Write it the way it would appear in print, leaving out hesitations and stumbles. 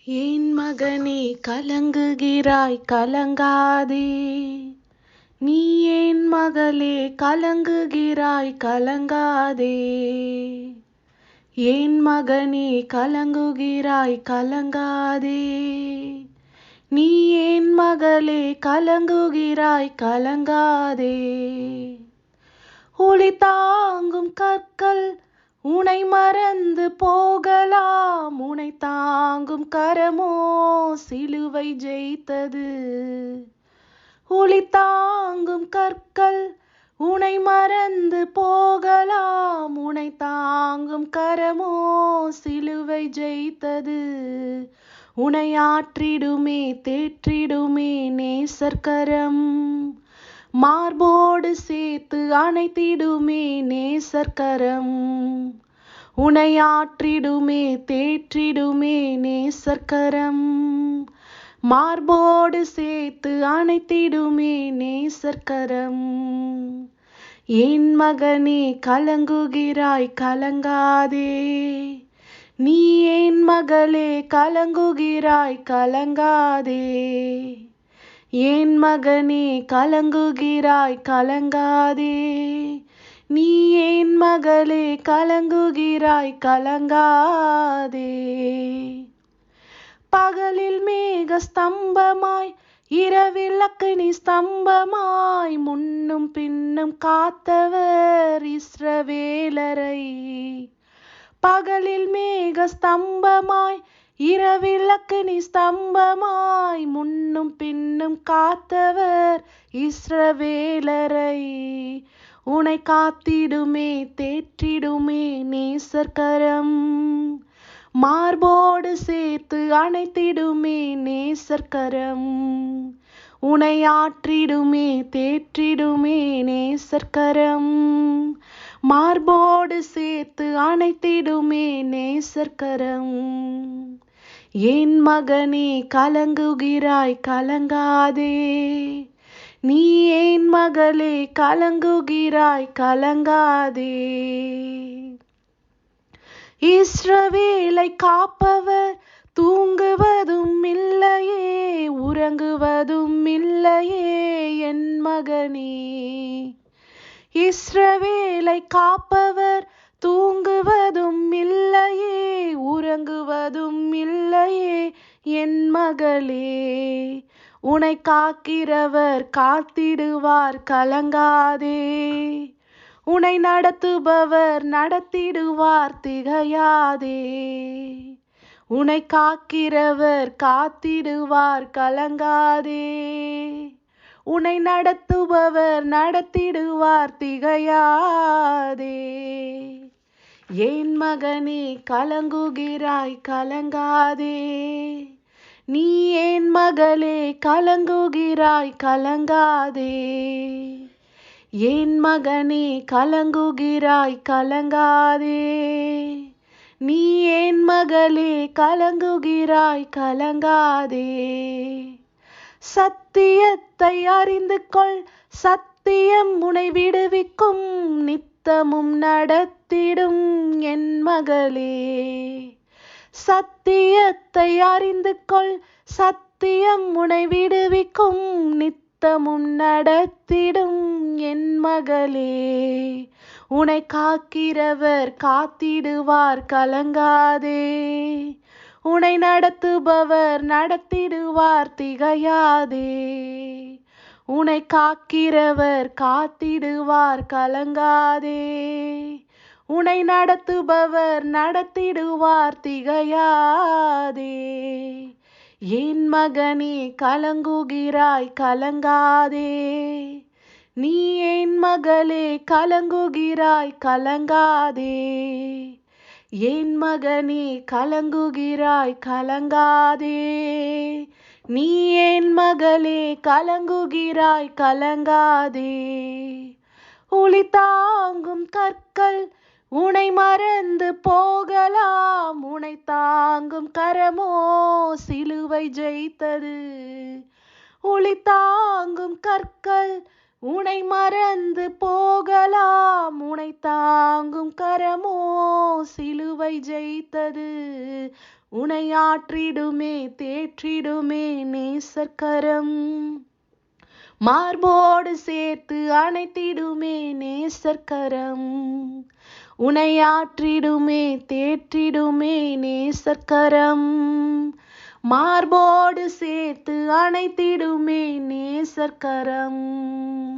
என் மகனே கலங்குகிறாய் கலங்காதே, நீ என் மகளே கலங்குகிறாய் கலங்காதே. என் மகனே கலங்குகிறாய் கலங்காதே, நீ என் மகளே கலங்குகிறாய் கலங்காதே. ஒளி தாங்கும் கற்கள் உனை மறந்து போகலாம், உனை தாங்கும் கரமோ சிலுவை ஜெயித்தது. ஒளி தாங்கும் கற்கள் உனை மறந்து போகலாம், உனை தாங்கும் கரமோ சிலுவை ஜெயித்தது. உனை ஆற்றிடுமே தேற்றிடுமே நேசர்கரம், மார்போடு சேர்த்து அணைத்திடுமே நேசர்கரம். உனை ஆற்றிடுமே தேற்றிடுமே நேசர்கரம், மார்போடு சேர்த்து அணைத்திடுமே நேசர்கரம். என் மகனே கலங்குகிறாய் கலங்காதே, நீ என் மகளே கலங்குகிறாய் கலங்காதே. என் மகனே கலங்குகிறாய் கலங்காதே, நீ என் மகளே கலங்குகிறாய் கலங்காதே. பகலில் மேக ஸ்தம்பமாய் இரவில் அக்கினி ஸ்தம்பமாய் முன்னும் பின்னும் காத்தவர் இஸ்ரவேலரை. பகலில் மேக ஸ்தம்பமாய் இரவில் அக்கினி ஸ்தம்பமாய் முன்னும் பின்னும் காத்தவர் இஸ்ரவேலரை. உனை காத்திடுமே தேற்றிடுமே நேசர்கரம், மார்போடு சேர்த்து அணைத்திடுமே நேசர்கரம். உனை ஆற்றிடுமே தேற்றிடுமே நேசர்கரம், மார்போடு சேர்த்து அணைத்திடுமே நேசர்கரம். என் மகனே கலங்குகிறாய் கலங்காதே, நீ என் மகளே கலங்குகிறாய் கலங்காதே. இஸ்ரவேலை காப்பவர் தூங்குவதும் இல்லையே உறங்குவதும் இல்லையே என் மகனே. இஸ்ரவேலை காப்பவர் தூங்குவதும் இல்லையே உறங்குவதும் இல்லையே என் மகளே. உனை காக்கிறவர் காத்திடுவார் கலங்காதே, உனை நடத்துபவர் நடத்திடுவார் திகையாதே. உனை காக்கிறவர் காத்திடுவார் கலங்காதே, உனை நடத்துபவர் நடத்திடுவார் திகையாதே. என் மகனே கலங்குகிறாய் கலங்காதே, நீ என் மகளே கலங்குகிறாய் கலங்காதே. என் மகனே கலங்குகிறாய் கலங்காதே, நீ என் மகளே கலங்குகிறாய் கலங்காதே. சத்தியத்தை அறிந்து கொள், சத்தியம் உனை விடுவிக்கும், நித்தமும் நடத்திடும் என் மகளே. சத்தியத்தை அறிந்து கொள், சத்தியம் உனை விடுவிக்கும், நித்தமும் நடத்திடும் என் மகளே. உனை காக்கிறவர் காத்திடுவார் கலங்காதே, உனை நடத்துபவர் நடத்திடுவார் திகையாதே. உனை காக்கிறவர் காத்திடுவார் கலங்காதே, உனை நடத்துபவர் நடத்திடுவார் திகையாதே. என் மகனே கலங்குகிறாய் கலங்காதே, நீ என் மகளே கலங்குகிறாய் கலங்காதே. என் மகனே கலங்குகிறாய் கலங்காதே, நீ என் மகளே கலங்குகிறாய் கலங்காதே. ஒளி தாங்கும் கற்கள் உனை மறந்து போகலாம், உனை தாங்கும் கரமோ சிலுவை ஜெயித்தது. ஒளி தாங்கும் கற்கள் உனை மறந்து போகலாம், உனை தாங்கும் கரமோ சிலுவை ஜெயித்தது. உனையாற்றிடுமே தேற்றிடுமே நேசர்கரம். மார்போடு சேர்த்து அணைத்திடுமே நேசர்கரம். உனையாற்றிடுமே தேற்றிடுமே நேசர்கரம். மார்போடு சேர்த்து அணைத்திடுமே நேசர்கரம்.